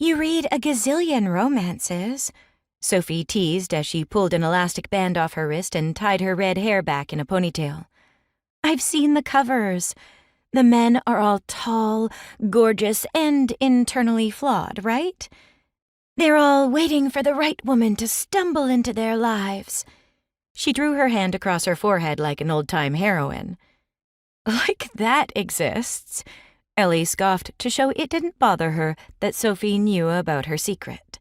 You read a gazillion romances, Sophie teased as she pulled an elastic band off her wrist and tied her red hair back in a ponytail. I've seen the covers. The men are all tall, gorgeous, and internally flawed, right? They're all waiting for the right woman to stumble into their lives. She drew her hand across her forehead like an old-time heroine. Like that exists, Ellie scoffed to show it didn't bother her that Sophie knew about her secret.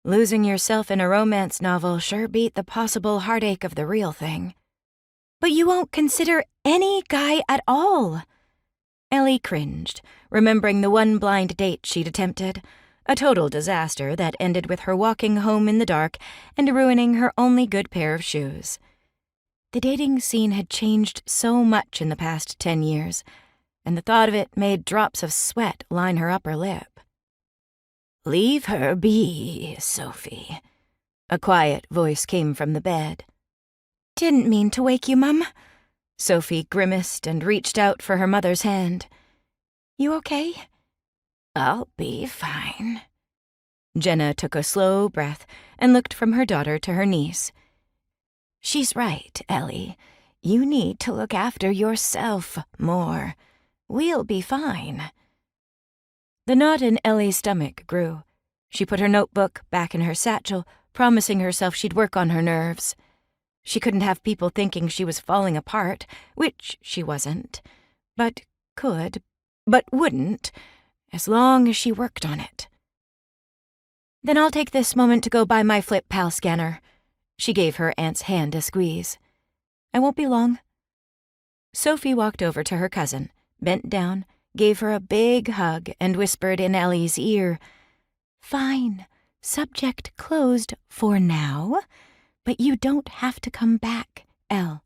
Losing yourself in a romance novel sure beat the possible heartache of the real thing. But you won't consider any guy at all. Ellie cringed, remembering the one blind date she'd attempted, a total disaster that ended with her walking home in the dark and ruining her only good pair of shoes. The dating scene had changed so much in the past 10 years, and the thought of it made drops of sweat line her upper lip. "Leave her be, Sophie," a quiet voice came from the bed. "Didn't mean to wake you, Mum." Sophie grimaced and reached out for her mother's hand. "You okay?" "I'll be fine." Jenna took a slow breath and looked from her daughter to her niece. "She's right, Ellie. You need to look after yourself more. We'll be fine." The knot in Ellie's stomach grew. She put her notebook back in her satchel, promising herself she'd work on her nerves. She couldn't have people thinking she was falling apart, which she wasn't, but could, but wouldn't, as long as she worked on it. "Then I'll take this moment to go buy my Flip Pal scanner." She gave her aunt's hand a squeeze. "I won't be long." Sophie walked over to her cousin, bent down, gave her a big hug, and whispered in Ellie's ear, "Fine, subject closed for now, but you don't have to come back, Elle.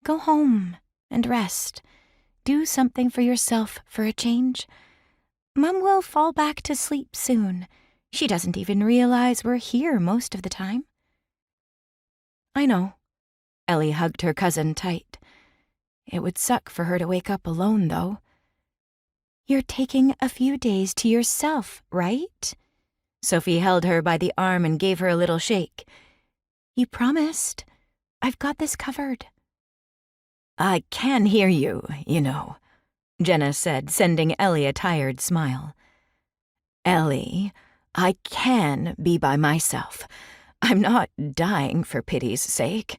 Go home and rest. Do something for yourself for a change. Mum will fall back to sleep soon. She doesn't even realize we're here most of the time." "I know." Ellie hugged her cousin tight. It would suck for her to wake up alone, though. "You're taking a few days to yourself, right?" Sophie held her by the arm and gave her a little shake. "You promised. I've got this covered." "I can hear you, you know," Jenna said, sending Ellie a tired smile. "Ellie, I can be by myself. I'm not dying for pity's sake.